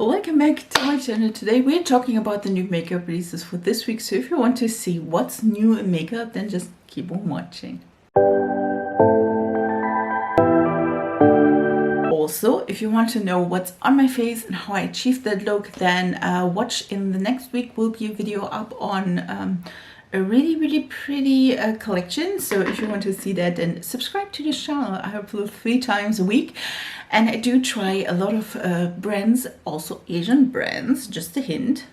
Welcome back to my channel. Today we're talking about the new makeup releases for this week. So if you want to see what's new in makeup, then just keep on watching. Also, if you want to know what's on my face and how I achieved that look, then watch. In the next week will be a video up on a really pretty collection. So if you want to see that, then subscribe to this channel. I upload 3 times a week. And I do try a lot of brands, also Asian brands, just a hint.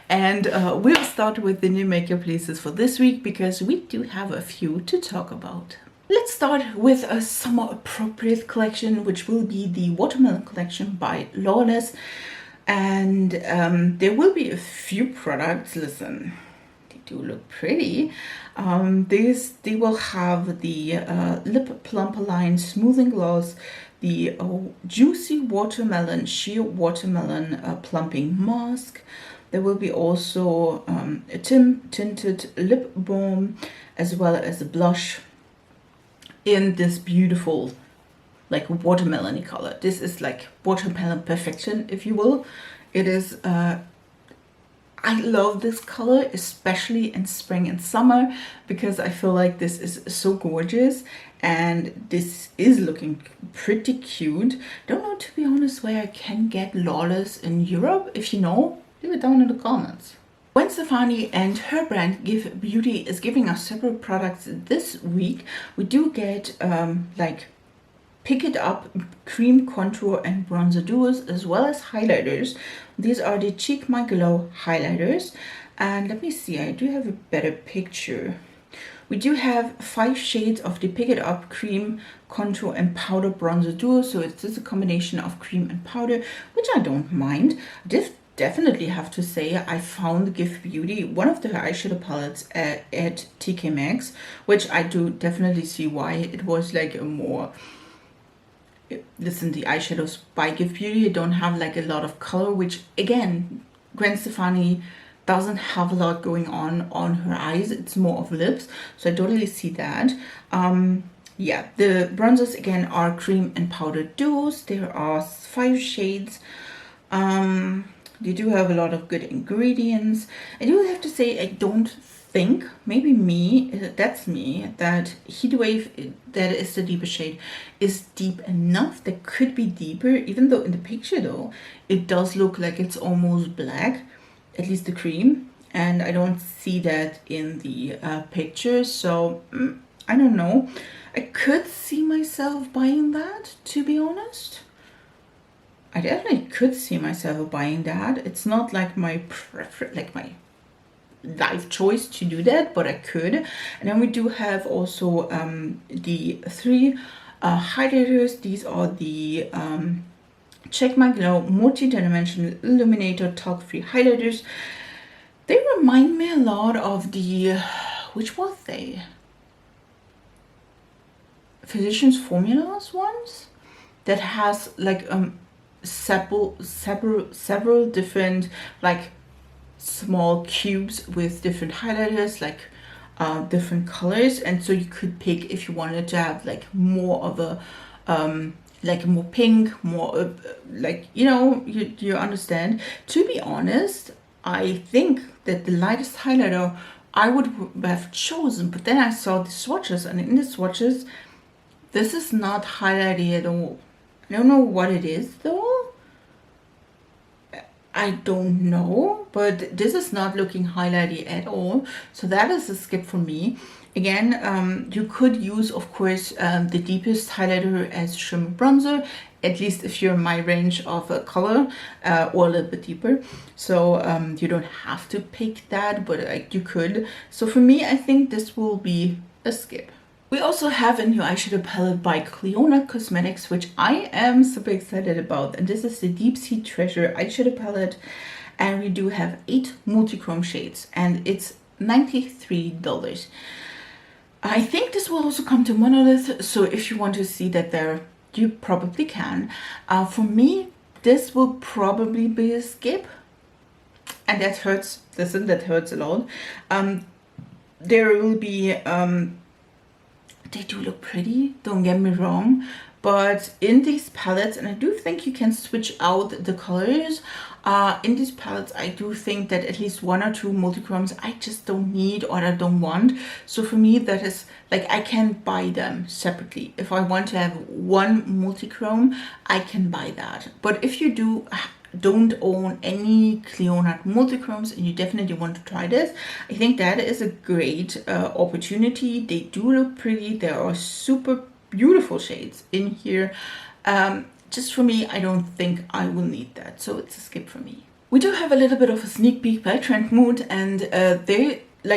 And we'll start with the new makeup releases for this week because we do have a few to talk about. Let's start with a summer appropriate collection, which will be the Watermelon collection by Lawless. And there will be a few products. Listen, they do look pretty. They will have the Lip Plumper Line Smoothing Gloss, the Juicy Watermelon Sheer Watermelon Plumping Mask. There will be also a tinted lip balm, as well as a blush in this beautiful, like, watermelon-y color. This is like watermelon perfection, if you will. It is I love this color, especially in spring and summer, because I feel like this is so gorgeous and this is looking pretty cute. Don't know, to be honest, where I can get Lawless in Europe. If you know, leave it down in the comments. Gwen Stefani and her brand Give Beauty is giving us several products this week. We do get like Pick It Up cream contour and bronzer duos, as well as highlighters. These are the Cheek My Glow highlighters, and let me see, I do have a better picture. We do have 5 shades of the Pick It Up cream contour and powder bronzer duo, so it's just a combination of cream and powder, which I don't mind. This definitely have to say, I found Give Beauty one of the eyeshadow palettes at TK Maxx, which I do definitely see why it was like a more... Listen, the eyeshadows by Give Beauty don't have like a lot of color, which again, Gwen Stefani doesn't have a lot going on her eyes. It's more of lips, so I totally see that. Yeah, the bronzers again are cream and powder duos. There are 5 shades. They do have a lot of good ingredients. I do have to say, I don't think, maybe me, that's me, that Heatwave, that is the deeper shade, is deep enough. That could be deeper, even though in the picture though, it does look like it's almost black, at least the cream, and I don't see that in the picture, so I don't know. I could see myself buying that, to be honest. I definitely could see myself buying that. It's not like my preference, like my life choice to do that, but I could. And then we do have also the 3 highlighters. These are the Check My Glow Multi-Dimensional Illuminator Talc-Free highlighters. They remind me a lot of the, which was they? Physicians Formulas ones that has like several different like small cubes with different highlighters, like different colors, and so you could pick if you wanted to have like more of a like more pink, more like, you know, you understand. To be honest, I think that the lightest highlighter I would have chosen, but then I saw the swatches, and in the swatches this is not highlighty at all. I don't know what it is though. I don't know, but this is not looking highlighty at all, so that is a skip for me. Again, you could use, of course, the deepest highlighter as shimmer bronzer, at least if you're in my range of color, or a little bit deeper. So you don't have to pick that, but you could. So for me, I think this will be a skip. We also have a new eyeshadow palette by Clionadh Cosmetics, which I am super excited about. And this is the Deep Sea Treasure eyeshadow palette. And we do have 8 multi-chrome shades, and it's $93. I think this will also come to Monolith, so if you want to see that there, you probably can. For me, this will probably be a skip. And that hurts, listen, that hurts a lot. There will be... they do look pretty, don't get me wrong, But in these palettes, and I do think you can switch out the colors, in these palettes, I do think that at least 1 or 2 multichromes I just don't need or I don't want. So for me, that is like, I can buy them separately. If I want to have 1 multichrome, I can buy that. But if you don't own any Clionadh multichromes and you definitely want to try this, I think that is a great opportunity. They do look pretty. There are super beautiful shades in here. Just for me, I don't think I will need that, so it's a skip for me. We do have a little bit of a sneak peek by Trend Mood, and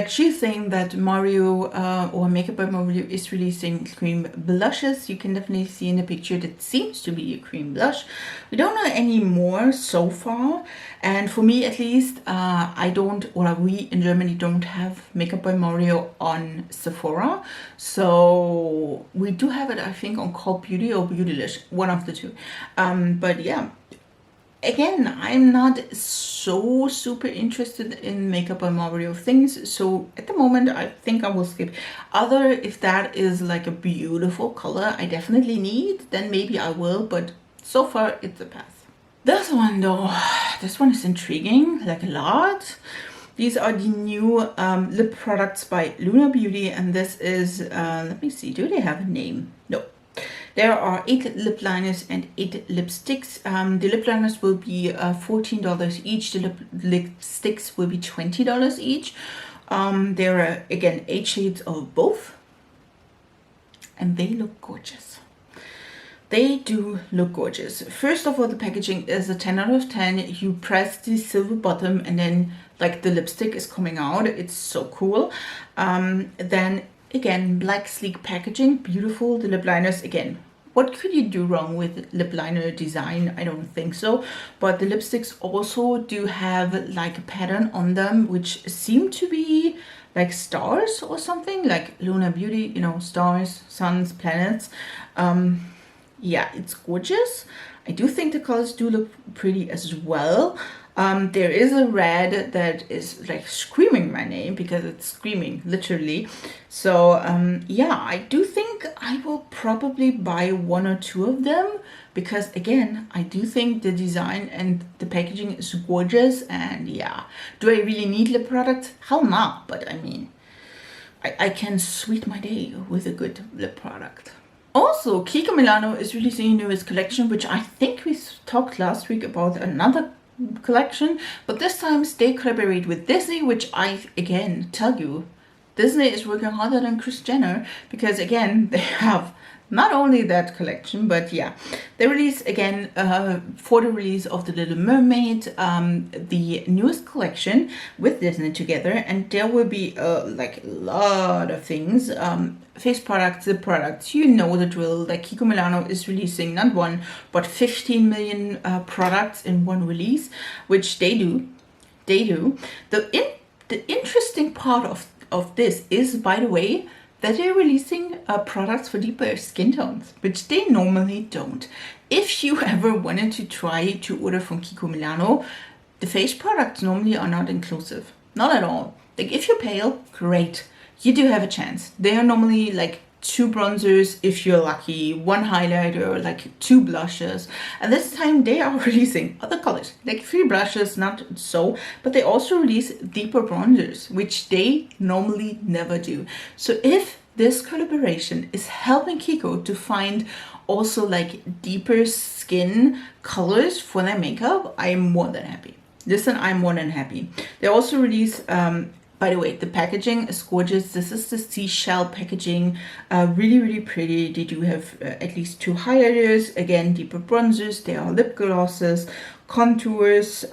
she's saying that Mario or Makeup by Mario is releasing cream blushes. You can definitely see in the picture that seems to be a cream blush. We don't know any more so far, and for me at least, we in Germany don't have Makeup by Mario on Sephora, so we do have it, I think, on Cult Beauty or Beautylish, one of the two. But yeah. Again, I'm not so super interested in Makeup by Mario things, so at the moment I think I will skip. If that is like a beautiful color I definitely need, then maybe I will, but so far it's a pass. This one though, this one is intriguing, like a lot. These are the new lip products by Lunar Beauty, and this is, let me see, do they have a name? No. There are 8 lip liners and 8 lipsticks. The lip liners will be $14 each. The lipsticks will be $20 each. There are, again, 8 shades of both. And they look gorgeous. They do look gorgeous. First of all, the packaging is a 10 out of 10. You press the silver bottom and then like the lipstick is coming out. It's so cool. Then again, black sleek packaging, beautiful. The lip liners, again, what could you do wrong with lip liner design? I don't think so. But the lipsticks also do have like a pattern on them, which seem to be like stars or something, like Lunar Beauty, you know, stars, suns, planets. Yeah, it's gorgeous. I do think the colors do look pretty as well. There is a red that is like screaming my name because it's screaming literally. So yeah, I do think I will probably buy 1 or 2 of them because again, I do think the design and the packaging is gorgeous. And yeah, do I really need lip product? Hell no, but I mean, I can sweet my day with a good lip product. Also, Kiko Milano is releasing a newest collection, which I think we talked last week about another collection, but this time they collaborate with Disney, which I again tell you, Disney is working harder than Kris Jenner, because again they have not only that collection, but yeah, they release again for the release of the Little Mermaid, the newest collection with Disney together, and there will be like a lot of things, face products, lip products, you know the drill. Like Kiko Milano is releasing not 1 but 15 million products in one release, which they do. The interesting part of this is, by the way, that they're releasing products for deeper skin tones, which they normally don't. If you ever wanted to try to order from Kiko Milano, the face products normally are not inclusive. Not at all. Like if you're pale, great. You do have a chance. They are normally like 2 bronzers if you're lucky, 1 highlighter, like 2 blushes. And this time they are releasing other colors, like 3 blushes, not so, but they also release deeper bronzers, which they normally never do. So if this collaboration is helping Kiko to find also like deeper skin colors for their makeup, I am more than happy. Listen, I'm more than happy. They also release by the way, the packaging is gorgeous. This is the seashell packaging, really pretty. They do have at least 2 highlighters, again deeper bronzers, there are lip glosses, contours,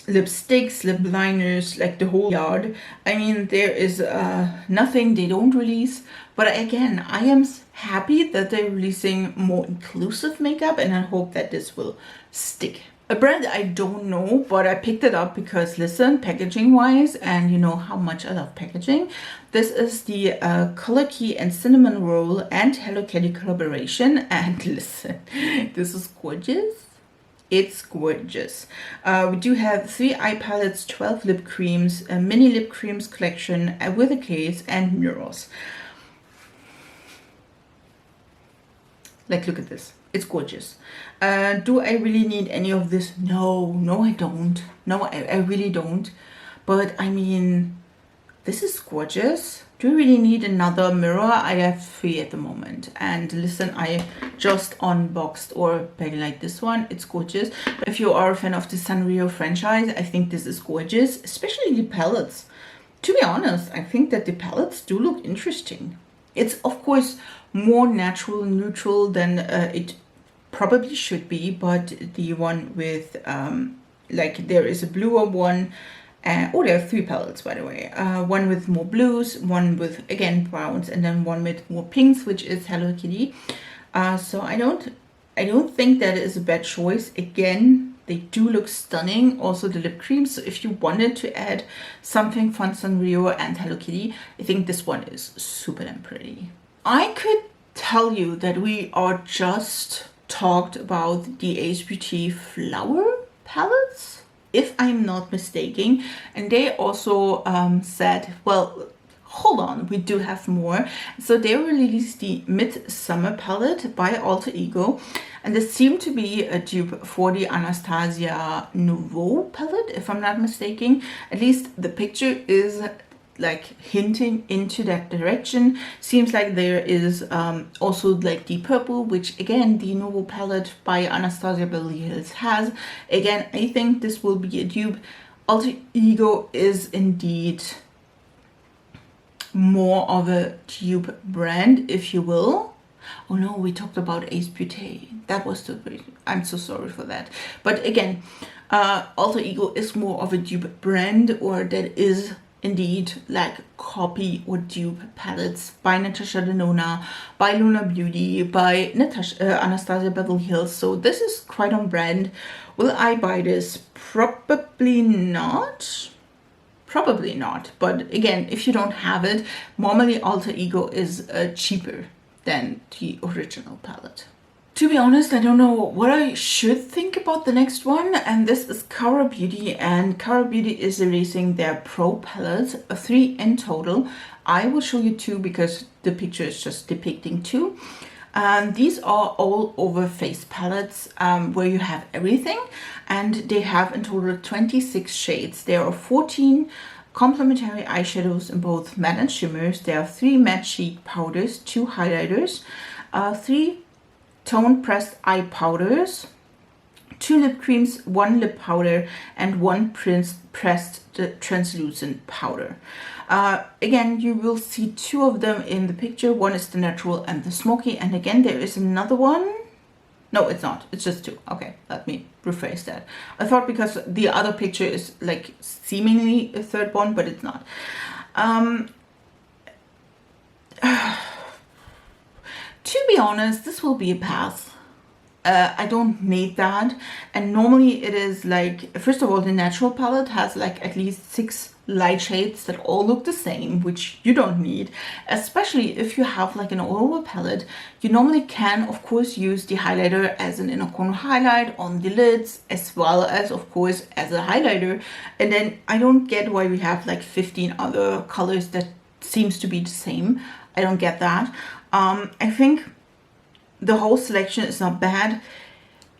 lipsticks, lip liners, like the whole yard. I mean, there is nothing they don't release, but again, I am happy that they're releasing more inclusive makeup, and I hope that this will stick. A brand I don't know, but I picked it up because, listen, packaging wise, and you know how much I love packaging. This is the Colorkey and Cinnamoroll and Hello Kitty collaboration, and listen, this is gorgeous. It's gorgeous. We do have 3 eye palettes, 12 lip creams, a mini lip creams collection with a case, and mirrors. Like, look at this. It's gorgeous. Do I really need any of this? No, I don't. No, I really don't. But I mean, this is gorgeous. Do you really need another mirror? I have 3 at the moment. And listen, I just unboxed or like this one. It's gorgeous. But if you are a fan of the Sanrio franchise, I think this is gorgeous, especially the palettes. To be honest, I think that the palettes do look interesting. It's of course more natural, neutral than it probably should be, but the one with like, there is a bluer one. Oh, there are 3 palettes, by the way. One with more blues, one with, again, browns, and then one with more pinks, which is Hello Kitty. So I don't think that is a bad choice. Again, they do look stunning. Also the lip creams. So if you wanted to add something from Sanrio and Hello Kitty, I think this one is super damn pretty. I could tell you that we are just talked about the Ace Beauty flower palettes, if I'm not mistaken, and they also said, well, hold on, we do have more. So they released the Midsummer palette by Alter Ego, and this seemed to be a dupe for the Anastasia Nouveau palette, if I'm not mistaken. At least the picture is like hinting into that direction. Seems like there is also like the purple, which again the Nouveau palette by Anastasia Beverly Hills has. Again, I think this will be a dupe. Alter Ego is indeed more of a dupe brand, if you will. Oh no, we talked about Ace Beauty. That was the reason. I'm so sorry for that. But again, Alter Ego is more of a dupe brand, or that is indeed like copy or dupe palettes by Natasha Denona, by Lunar Beauty, by Anastasia Beverly Hills. So this is quite on brand. Will I buy this? Probably not. Probably not. But again, if you don't have it, normally Alter Ego is cheaper than the original palette. To be honest, I don't know what I should think about the next one, and this is Kara Beauty, and Kara Beauty is releasing their Pro palettes, 3 in total. I will show you 2 because the picture is just depicting 2. These are all over face palettes where you have everything, and they have in total 26 shades. There are 14 complementary eyeshadows in both matte and shimmers. There are 3 matte cheek powders, 2 highlighters, 3 tone pressed eye powders, 2 lip creams, 1 lip powder, and 1 pressed translucent powder. Again, you will see 2 of them in the picture. One is the natural and the smoky, and again there is another one. No, it's not. It's just 2. Okay, let me rephrase that. I thought because the other picture is like seemingly a third one, but it's not. To be honest, this will be a pass. I don't need that. And normally it is like, first of all, the natural palette has like at least 6 light shades that all look the same, which you don't need. Especially if you have like an all-over palette, you normally can, of course, use the highlighter as an inner corner highlight on the lids, as well as, of course, as a highlighter. And then I don't get why we have like 15 other colors that seems to be the same. I don't get that. I think the whole selection is not bad.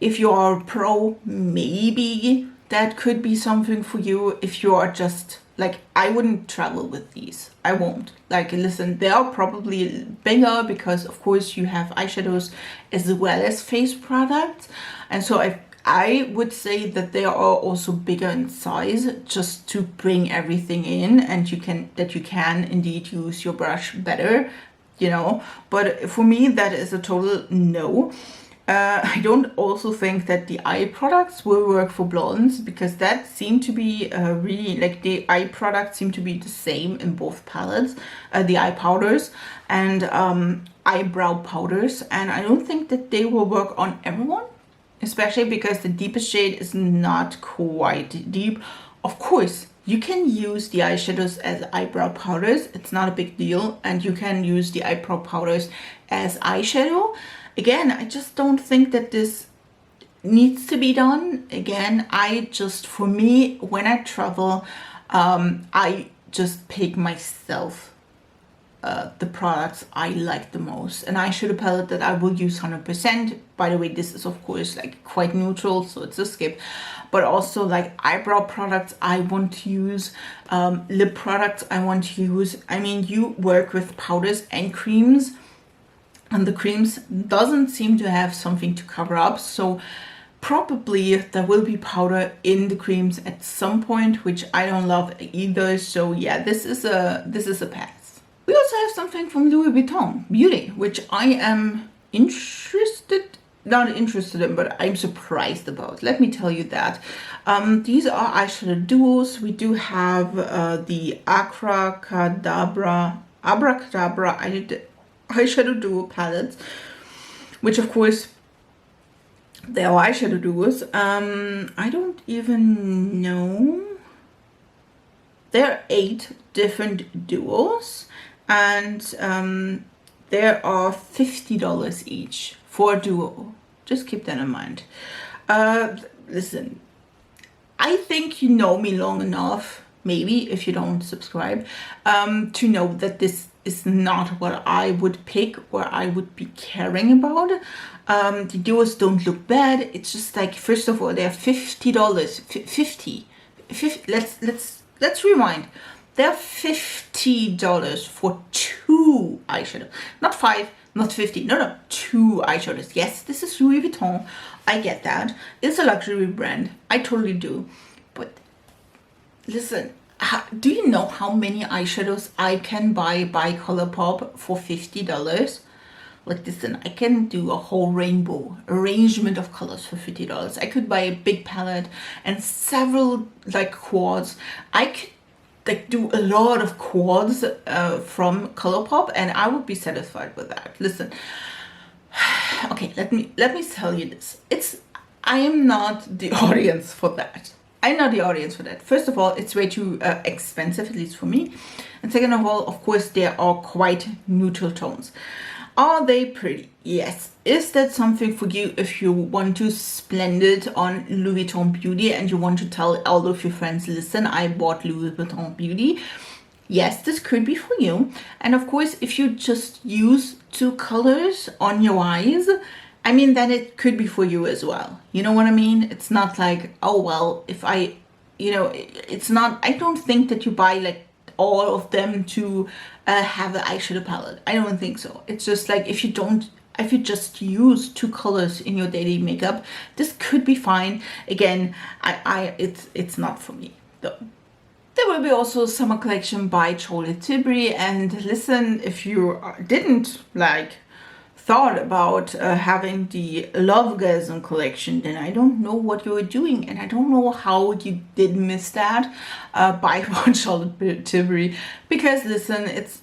If you are a pro, maybe that could be something for you. If you are just like, I wouldn't travel with these. I won't. Like, listen, they are probably bigger because of course you have eyeshadows as well as face products. And so I would say that they are also bigger in size, just to bring everything in, and you can indeed use your brush better, you know. But for me, that is a total no. I don't also think that the eye products will work for blondes, because that seemed to be really, like, the eye products seem to be the same in both palettes, the eye powders and eyebrow powders, and I don't think that they will work on everyone, especially because the deepest shade is not quite deep. Of course, you can use the eyeshadows as eyebrow powders. It's not a big deal. And you can use the eyebrow powders as eyeshadow. Again, I just don't think that this needs to be done. Again, for me, when I travel, I just pick myself the products I like the most. An eyeshadow palette that I will use 100%. By the way, this is of course like quite neutral, so it's a skip. But also like eyebrow products I want to use, lip products I want to use. I mean, you work with powders and creams, and the creams doesn't seem to have something to cover up, so probably there will be powder in the creams at some point, which I don't love either. So yeah, this is a pass. We also have something from Louis Vuitton Beauty, which I am not interested in, but I'm surprised about. Let me tell you that. These are eyeshadow duos. We do have the Abracadabra eyeshadow duo palettes, which of course they are eyeshadow duos. I don't even know. There are 8 different duos, and there are $50 each for a duo. Just keep that in mind. Listen, I think you know me long enough, maybe if you don't subscribe, to know that this is not what I would pick or I would be caring about. The duos don't look bad. It's just like, first of all, they're $50. 50. Let's rewind. They're $50 for 2 eyeshadows, not 5, not 50. No, 2 eyeshadows. Yes, this is Louis Vuitton. I get that. It's a luxury brand. I totally do. But listen, do you know how many eyeshadows I can buy by Colourpop for $50? Like, listen, I can do a whole rainbow arrangement of colors for $50. I could buy a big palette and several like quads. I could like do a lot of quads from Colourpop, and I would be satisfied with that. Listen, okay, let me tell you this. I am not the audience for that. I'm not the audience for that. First of all, it's way too expensive, at least for me. And second of all, of course, they are quite neutral tones. Are they pretty? Yes. Is that something for you if you want to spend it on Louis Vuitton Beauty and you want to tell all of your friends, listen, I bought Louis Vuitton Beauty? Yes, this could be for you. And of course, if you just use 2 colors on your eyes, I mean, then it could be for you as well. You know what I mean? It's not like, oh, well, if I, it's not, I don't think that you buy like all of them to have an eyeshadow palette. I don't think so. It's just like, if you just use 2 colors in your daily makeup, this could be fine. Again, it's not for me though. There will be also a summer collection by Tilbury, and listen, if you didn't thought about having the Lovegasm collection, then I don't know what you were doing, and I don't know how you did miss that by Tilbury, because listen, it's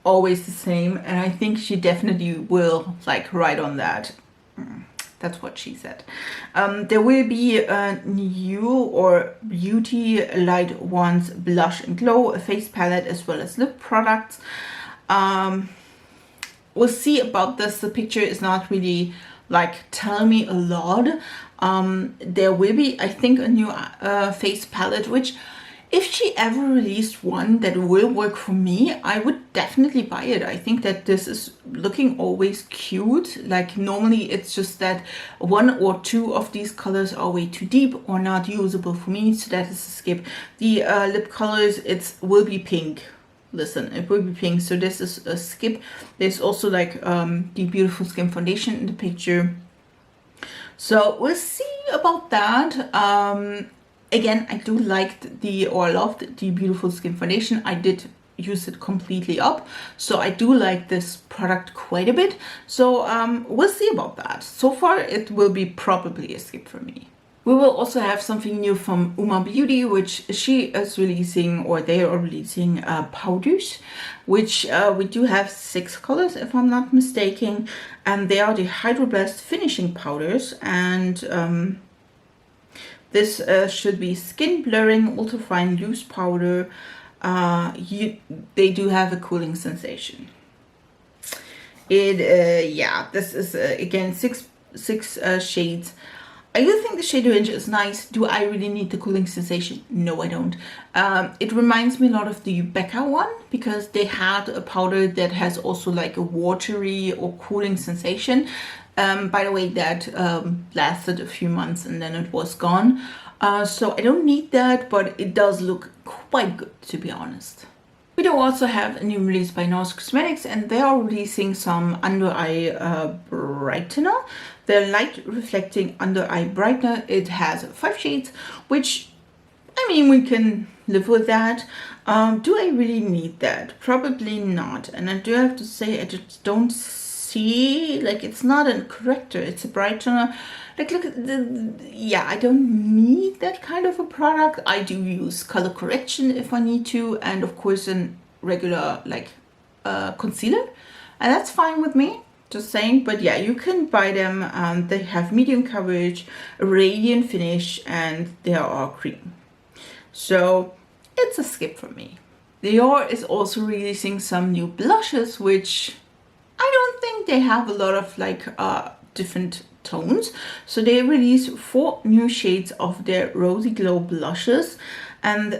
always the same, and I think she definitely will ride on that. That's what she said. There will be a new or Beauty Light Ones Blush and Glow, a face palette, as well as lip products. We'll see about this. The picture is not really telling me a lot. There will be, I think, a new face palette, which if she ever released one that will work for me, I would definitely buy it. I think that this is looking always cute. Normally it's just that 1 or 2 of these colors are way too deep or not usable for me, so that is a skip. The lip colors, will be pink. Listen, it will be pink, so this is a skip. There's also the Beautiful Skin Foundation in the picture, so we'll see about that. Again, I do loved the Beautiful Skin Foundation. I did use it completely up, so I do like this product quite a bit. So we'll see about that. So far, it will be probably a skip for me. We will also have something new from UOMA Beauty, which she is releasing, or they are releasing powders, which we do have 6 colors, if I'm not mistaken, and they are the Hydroblast finishing powders, and this should be skin blurring, ultra fine loose powder. They do have a cooling sensation. Yeah, this is again six shades. I do think the shade range is nice. Do I really need the cooling sensation? No, I don't. It reminds me a lot of the Becca one, because they had a powder that has also like a watery or cooling sensation. By the way, that lasted a few months and then it was gone. So I don't need that, but it does look quite good, to be honest. We do also have a new release by Nars Cosmetics, and they are releasing some under eye brightener. The light reflecting under eye brightener. It has 5 shades, which, I mean, we can live with that. Do I really need that? Probably not. And I do have to say, I just don't see, like, it's not a corrector, it's a brightener. Like, look at the, yeah, I don't need that kind of a product. I do use color correction if I need to, and of course a regular like concealer, and that's fine with me, just saying. But yeah, you can buy them. They have medium coverage, a radiant finish, and they are cream, so it's a skip for me. Dior is also releasing some new blushes, which I don't think they have a lot of like different tones. So they released 4 new shades of their Rosy Glow blushes, and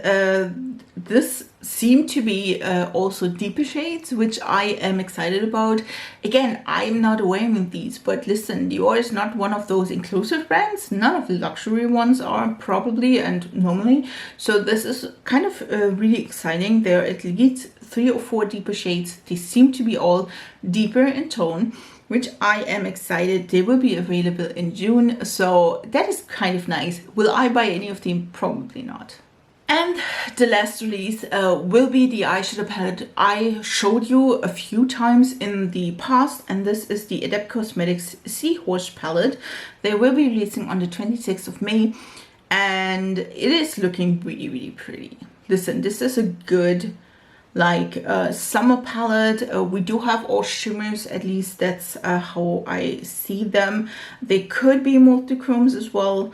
this seemed to be also deeper shades, which I am excited about. Again, I'm not wearing these, but listen, Dior is not one of those inclusive brands. None of the luxury ones are, probably and normally. So this is kind of really exciting. There are at least 3 or 4 deeper shades. They seem to be all deeper in tone, which I am excited. They will be available in June, so that is kind of nice. Will I buy any of them? Probably not. And the last release will be the eyeshadow palette I showed you a few times in the past, and this is the Adept Cosmetics Seahorse palette. They will be releasing on the 26th of May, and it is looking really, really pretty. Listen, this is a good like summer palette. We do have all shimmers, at least that's how I see them. They could be multi-chromes as well.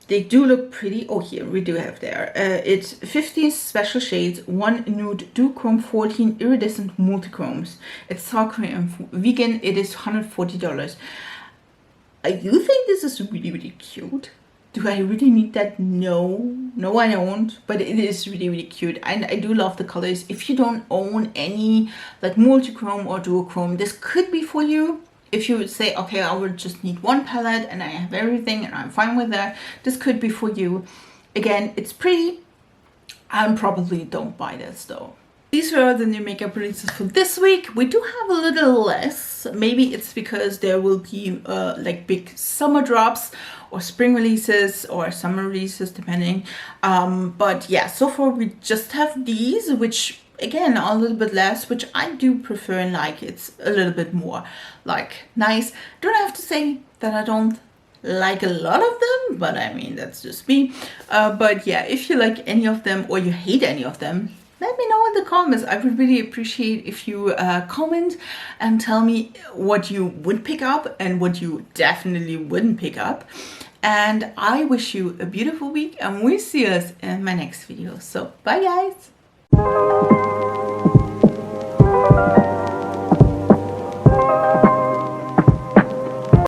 They do look pretty. Oh, here we do have there. It's 15 special shades, 1 nude duochrome, 14 iridescent multi-chromes. It's Talc-Free and vegan. It is $140. I do think this is really, really cute. Do I really need that? No, I don't, but it is really, really cute, and I do love the colors. If you don't own any like multi-chrome or duochrome, this could be for you. If you would say, okay, I would just need one palette and I have everything and I'm fine with that, this could be for you. Again, it's pretty. I probably don't buy this though. These were the new makeup releases for this week. We do have a little less. Maybe it's because there will be like big summer drops or spring releases or summer releases, depending. But yeah, so far we just have these, which again are a little bit less, which I do prefer and like. It's a little bit more like nice. Don't have to say that I don't like a lot of them, but I mean, that's just me. But yeah, if you like any of them or you hate any of them, let me know in the comments. I would really appreciate if you comment and tell me what you would pick up and what you definitely wouldn't pick up. And I wish you a beautiful week, and we'll see us in my next video. So bye guys.